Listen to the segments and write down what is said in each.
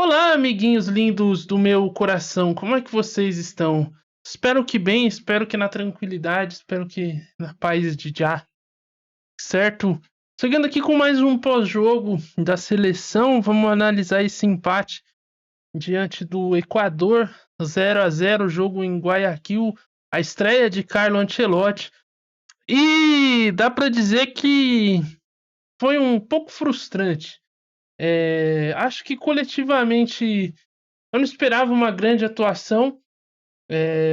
Olá, amiguinhos lindos do meu coração, como é que vocês estão? Espero que bem, espero que na tranquilidade, espero que na paz de Já, certo? Chegando aqui com mais um pós-jogo da seleção, vamos analisar esse empate diante do Equador, 0-0, jogo em Guayaquil, a estreia de Carlo Ancelotti. E dá para dizer que foi um pouco frustrante. Acho que coletivamente eu não esperava uma grande atuação.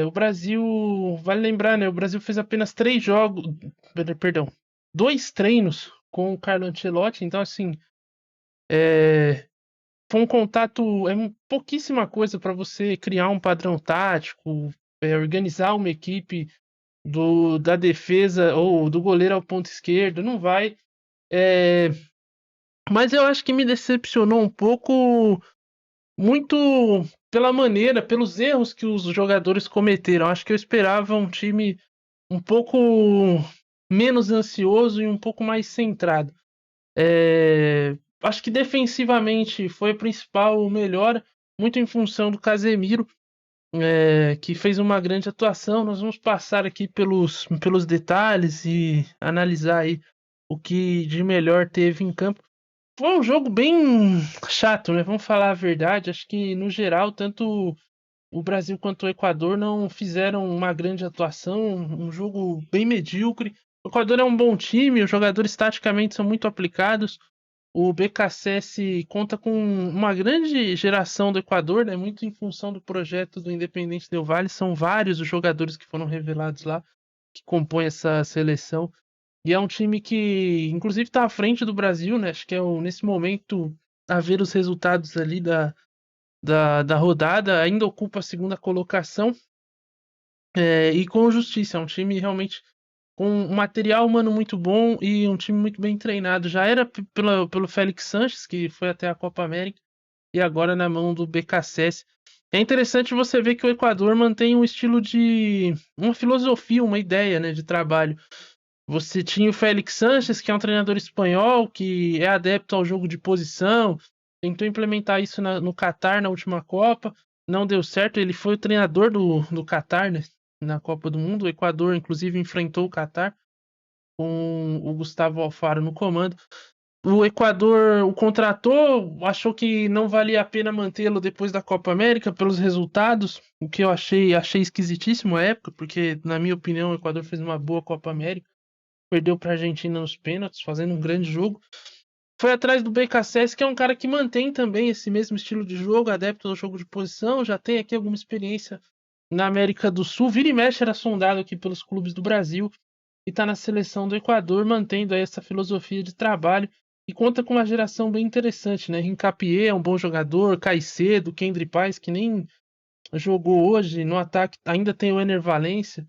O Brasil, vale lembrar, né? O Brasil fez apenas 3 jogos, perdão, 2 treinos com o Carlo Ancelotti. Então, assim, foi um contato, pouquíssima coisa para você criar um padrão tático, organizar uma equipe da defesa ou do goleiro ao ponto esquerdo. Não vai. É, mas eu acho que me decepcionou um pouco. Muito pela maneira, pelos erros que os jogadores cometeram. Acho que eu esperava um time um pouco menos ansioso e um pouco mais centrado. Acho que defensivamente foi a principal melhora, muito em função do Casemiro, que fez uma grande atuação. Nós vamos passar aqui pelos detalhes e analisar aí o que de melhor teve em campo. Foi um jogo bem chato, né? Vamos falar a verdade. Acho que, no geral, tanto o Brasil quanto o Equador não fizeram uma grande atuação. Um jogo bem medíocre. O Equador é um bom time, os jogadores taticamente são muito aplicados. O BKSS conta com uma grande geração do Equador, né? Muito em função do projeto do Independente Del Valle. São vários os jogadores que foram revelados lá, que compõem essa seleção. E é um time que, inclusive, está à frente do Brasil, né? Acho que nesse momento, a ver os resultados ali da rodada, ainda ocupa a segunda colocação, e com justiça. É um time realmente com um material humano muito bom e um time muito bem treinado. Já era pelo Félix Sanches, que foi até a Copa América, e agora na mão do BKSS. É interessante você ver que o Equador mantém um estilo uma filosofia, uma ideia, né, de trabalho. Você tinha o Félix Sanches, que é um treinador espanhol, que é adepto ao jogo de posição, tentou implementar isso no Catar na última Copa, não deu certo. Ele foi o treinador do Catar, né, na Copa do Mundo. O Equador, inclusive, enfrentou o Catar com o Gustavo Alfaro no comando. O Equador o contratou, achou que não valia a pena mantê-lo depois da Copa América pelos resultados, o que eu achei esquisitíssimo à época, porque, na minha opinião, o Equador fez uma boa Copa América. Perdeu para a Argentina nos pênaltis, fazendo um grande jogo. Foi atrás do BKSS, que é um cara que mantém também esse mesmo estilo de jogo, adepto ao jogo de posição, já tem aqui alguma experiência na América do Sul. Vira e mexe era sondado aqui pelos clubes do Brasil e está na seleção do Equador, mantendo aí essa filosofia de trabalho e conta com uma geração bem interessante, né? Hincapié é um bom jogador, Caicedo, Kendry Paz, que nem jogou hoje no ataque, ainda tem o Ener Valencia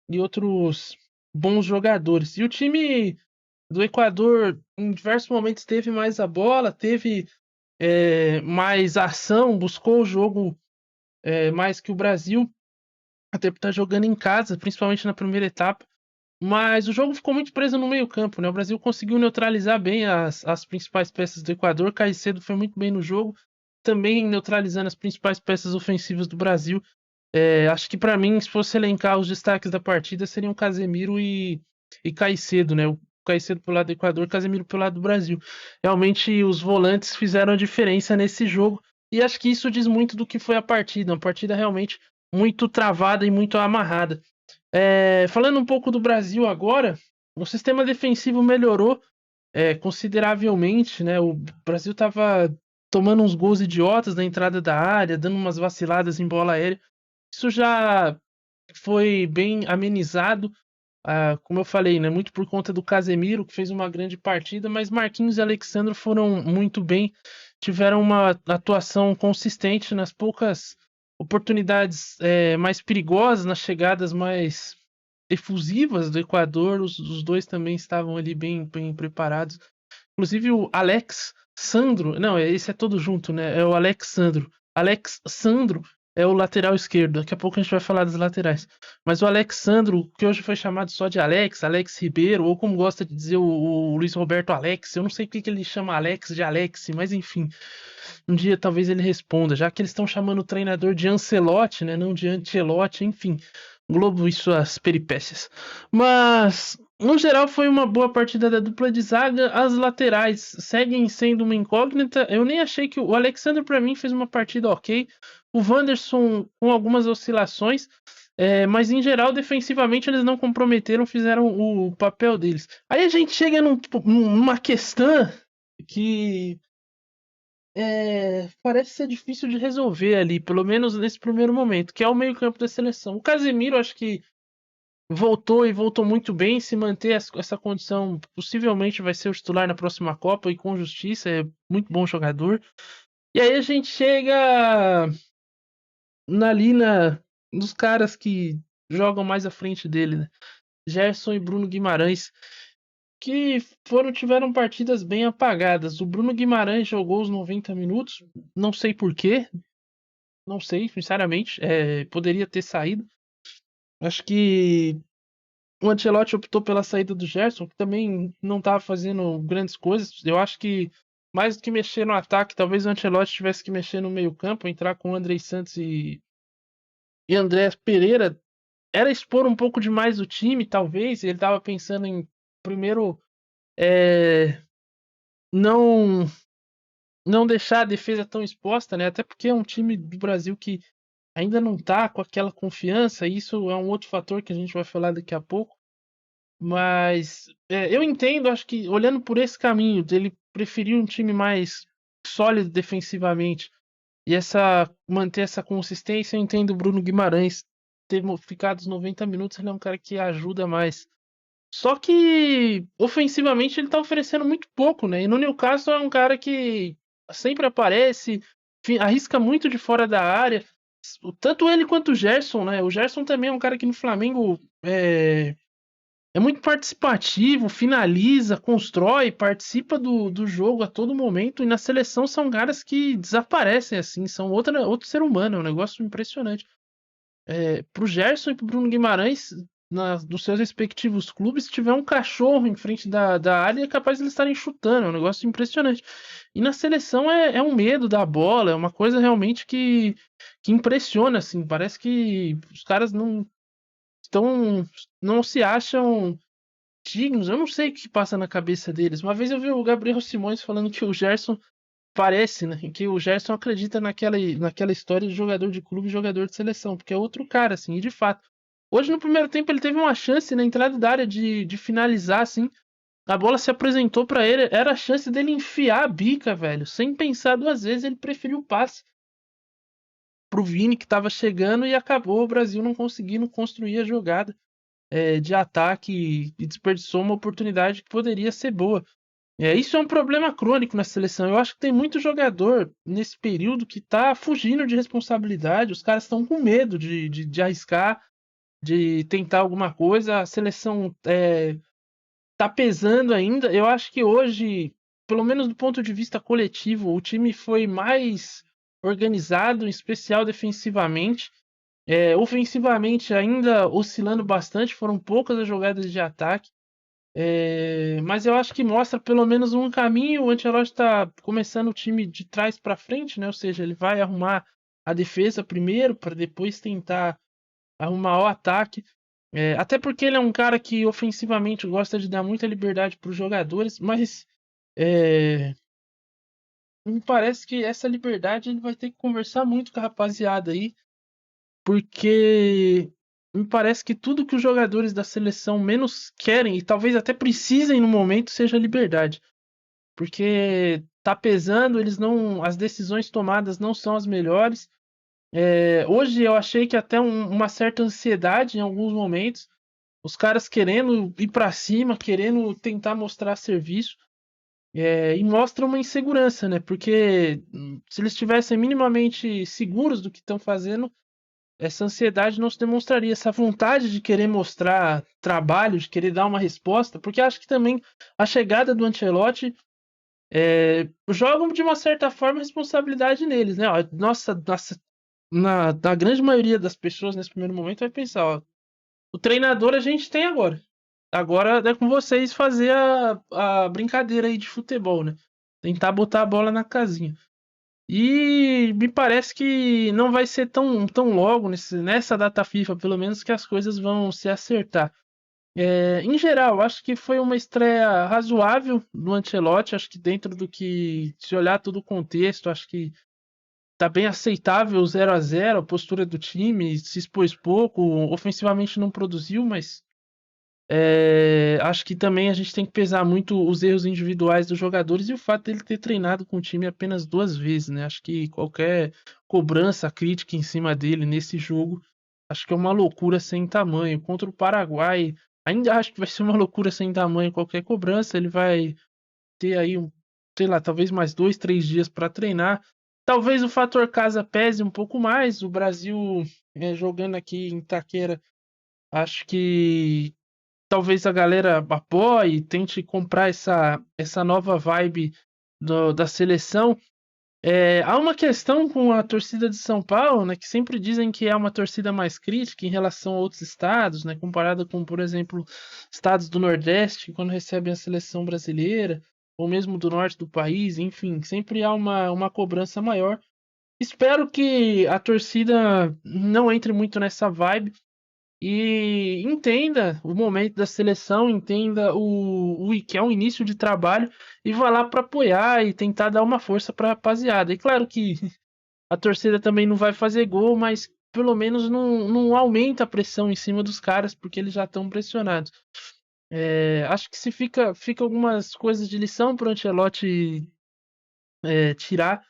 e outros bons jogadores. E o time do Equador, em diversos momentos, teve mais a bola, teve mais ação, buscou o jogo mais que o Brasil, até por estar jogando em casa, principalmente na primeira etapa. Mas o jogo ficou muito preso no meio-campo, né? O Brasil conseguiu neutralizar bem as principais peças do Equador. Caicedo foi muito bem no jogo, também neutralizando as principais peças ofensivas do Brasil. Acho que, para mim, se fosse elencar os destaques da partida, seriam Casemiro e Caicedo, né? O Caicedo pelo lado do Equador, Casemiro pelo lado do Brasil. Realmente, os volantes fizeram a diferença nesse jogo, e acho que isso diz muito do que foi a partida. Uma partida realmente muito travada e muito amarrada. Falando um pouco do Brasil agora, o sistema defensivo melhorou consideravelmente, né? O Brasil estava tomando uns gols idiotas na entrada da área, dando umas vaciladas em bola aérea. Isso já foi bem amenizado, como eu falei, né, muito por conta do Casemiro, que fez uma grande partida, mas Marquinhos e Alexandro foram muito bem, tiveram uma atuação consistente nas poucas oportunidades mais perigosas, nas chegadas mais efusivas do Equador. Os dois também estavam ali bem preparados. Inclusive o Alex Sandro, não, esse é todo junto, né? É o Alex Sandro. Alex Sandro é o lateral esquerdo. Daqui a pouco a gente vai falar das laterais. Mas o Alexandro, que hoje foi chamado só de Alex, Alex Ribeiro, ou como gosta de dizer o Luiz Roberto Alex, eu não sei porque que ele chama Alex de Alex, mas enfim, um dia talvez ele responda, já que eles estão chamando o treinador de Ancelotti, né, não de Ancelotti, enfim, Globo e suas peripécias. Mas, no geral, foi uma boa partida da dupla de zaga. As laterais seguem sendo uma incógnita. Eu nem achei que o Alexandre, para mim, fez uma partida ok. O Wanderson com algumas oscilações, mas em geral, defensivamente, eles não comprometeram, fizeram o papel deles. Aí a gente chega numa questão que parece ser difícil de resolver ali, pelo menos nesse primeiro momento, que é o meio-campo da seleção. O Casemiro, acho que voltou e voltou muito bem. Se manter essa condição, possivelmente vai ser o titular na próxima Copa e com justiça. É muito bom jogador. E aí a gente chega nos caras que jogam mais à frente dele, né? Gerson e Bruno Guimarães, que tiveram partidas bem apagadas. O Bruno Guimarães jogou os 90 minutos, não sei porquê, não sei, sinceramente, poderia ter saído. Acho que o Ancelotti optou pela saída do Gerson, que também não estava fazendo grandes coisas. Eu acho que mais do que mexer no ataque, talvez o Ancelotti tivesse que mexer no meio-campo, entrar com o Andrei Santos e André Pereira. Era expor um pouco demais o time, talvez. Ele estava pensando em primeiro não não deixar a defesa tão exposta, né? Até porque é um time do Brasil que ainda não tá com aquela confiança. Isso é um outro fator que a gente vai falar daqui a pouco. Mas eu entendo, acho que olhando por esse caminho, dele preferir um time mais sólido defensivamente e manter essa consistência, eu entendo o Bruno Guimarães ter ficado os 90 minutos, ele é um cara que ajuda mais. Só que ofensivamente ele tá oferecendo muito pouco, né? E no Newcastle é um cara que sempre aparece, arrisca muito de fora da área. Tanto ele quanto o Gerson, né? O Gerson também é um cara que no Flamengo é muito participativo, finaliza, constrói, participa do jogo a todo momento. E na seleção são caras que desaparecem assim, são outro ser humano, é um negócio impressionante. Pro Gerson e pro Bruno Guimarães, nos seus respectivos clubes, se tiver um cachorro em frente da área, é capaz de eles estarem chutando, é um negócio impressionante. E na seleção é um medo da bola, é uma coisa realmente que impressiona, assim, parece que os caras estão, não se acham dignos, eu não sei o que passa na cabeça deles. Uma vez eu vi o Gabriel Simões falando que o Gerson parece, né, que o Gerson acredita naquela história de jogador de clube e jogador de seleção, porque é outro cara, assim, e de fato. Hoje, no primeiro tempo, ele teve uma chance na entrada da área de finalizar, assim. A bola se apresentou pra ele, era a chance dele enfiar a bica, velho. Sem pensar duas vezes, ele preferiu o passe pro Vini, que tava chegando, e acabou o Brasil não conseguindo construir a jogada de ataque e desperdiçou uma oportunidade que poderia ser boa. Isso é um problema crônico na seleção. Eu acho que tem muito jogador nesse período que tá fugindo de responsabilidade. Os caras estão com medo de arriscar, de tentar alguma coisa. A seleção tá pesando ainda. Eu acho que hoje, pelo menos do ponto de vista coletivo, o time foi mais organizado, em especial defensivamente. Ofensivamente, ainda oscilando bastante, foram poucas as jogadas de ataque. Mas eu acho que mostra pelo menos um caminho. O Ancelotti está começando o time de trás para frente, né? Ou seja, ele vai arrumar a defesa primeiro para depois tentar arrumar o ataque. Até porque ele é um cara que ofensivamente gosta de dar muita liberdade para os jogadores, mas me parece que essa liberdade ele vai ter que conversar muito com a rapaziada aí, porque me parece que tudo que os jogadores da seleção menos querem e talvez até precisem no momento seja liberdade. Porque tá pesando, as decisões tomadas não são as melhores. Hoje eu achei que até uma certa ansiedade em alguns momentos, os caras querendo ir para cima, querendo tentar mostrar serviço, e mostra uma insegurança, né? Porque se eles estivessem minimamente seguros do que estão fazendo, essa ansiedade não se demonstraria, essa vontade de querer mostrar trabalho, de querer dar uma resposta, porque acho que também a chegada do Ancelotti jogam de uma certa forma responsabilidade neles, né? Ó, nossa, na grande maioria das pessoas nesse primeiro momento vai pensar, ó, o treinador a gente tem agora. Agora é com vocês fazer a brincadeira aí de futebol, né? Tentar botar a bola na casinha. E me parece que não vai ser tão logo nessa data FIFA, pelo menos, que as coisas vão se acertar. Em geral, acho que foi uma estreia razoável do Ancelotti. Acho que dentro do que, se olhar todo o contexto, acho que tá bem aceitável o 0 a 0, a postura do time, se expôs pouco, ofensivamente não produziu, mas acho que também a gente tem que pesar muito os erros individuais dos jogadores e o fato dele ter treinado com o time apenas 2 vezes, né? Acho que qualquer cobrança crítica em cima dele nesse jogo, acho que é uma loucura sem tamanho. Contra o Paraguai, ainda acho que vai ser uma loucura sem tamanho qualquer cobrança. Ele vai ter aí, sei lá, talvez mais 2, 3 dias para treinar. Talvez o fator casa pese um pouco mais. O Brasil jogando aqui em Itaquera, acho que talvez a galera apoie, tente comprar essa nova vibe da seleção. Há uma questão com a torcida de São Paulo, né, que sempre dizem que é uma torcida mais crítica em relação a outros estados, né, comparada com, por exemplo, estados do Nordeste, quando recebem a seleção brasileira, ou mesmo do norte do país, enfim, sempre há uma cobrança maior. Espero que a torcida não entre muito nessa vibe e entenda o momento da seleção, entenda que é um início de trabalho e vá lá para apoiar e tentar dar uma força para a rapaziada. E claro que a torcida também não vai fazer gol, mas pelo menos não aumenta a pressão em cima dos caras, porque eles já estão pressionados. Acho que se fica algumas coisas de lição para o Ancelotti tirar.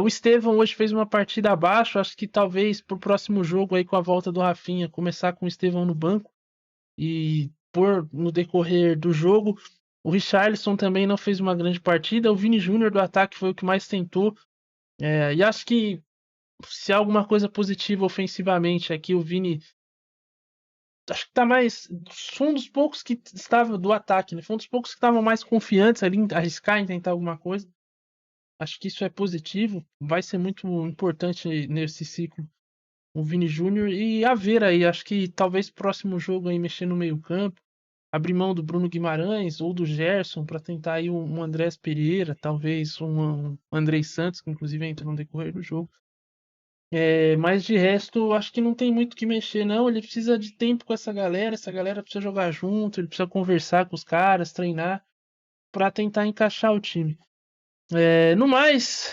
O Estevão hoje fez uma partida abaixo, acho que talvez pro próximo jogo aí com a volta do Rafinha, começar com o Estevão no banco e por no decorrer do jogo. O Richarlison também não fez uma grande partida. O Vini Júnior do ataque foi o que mais tentou. E acho que se há alguma coisa positiva ofensivamente aqui, o Vini acho que tá mais. Foi um dos poucos que estava do ataque, né? Foi um dos poucos que estavam mais confiantes ali em arriscar, em tentar alguma coisa. Acho que isso é positivo. Vai ser muito importante nesse ciclo o Vini Júnior e a ver aí. Acho que talvez próximo jogo aí mexer no meio-campo, abrir mão do Bruno Guimarães ou do Gerson para tentar aí um Andrés Pereira, talvez um Andrei Santos, que inclusive entra no decorrer do jogo. Mas de resto, acho que não tem muito o que mexer, não. Ele precisa de tempo com essa galera precisa jogar junto, ele precisa conversar com os caras, treinar para tentar encaixar o time. No mais,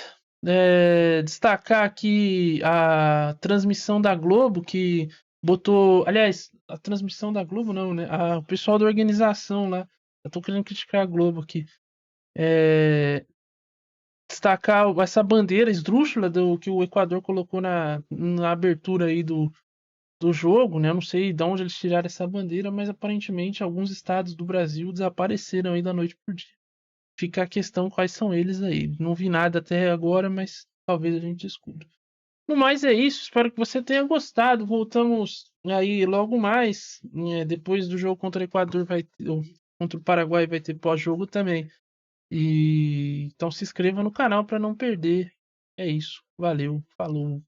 destacar aqui a transmissão da Globo, que botou. Aliás, a transmissão da Globo não, né? O pessoal da organização lá. Eu tô querendo criticar a Globo aqui. Destacar essa bandeira esdrúxula que o Equador colocou na abertura aí do jogo, né? Eu não sei de onde eles tiraram essa bandeira, mas aparentemente alguns estados do Brasil desapareceram aí da noite pro dia. Fica a questão quais são eles aí. Não vi nada até agora, mas talvez a gente descubra. No mais é isso, espero que você tenha gostado. Voltamos aí logo mais. Depois do jogo contra o Equador ou contra o Paraguai vai ter pós-jogo também. E então se inscreva no canal para não perder. É isso. Valeu, falou.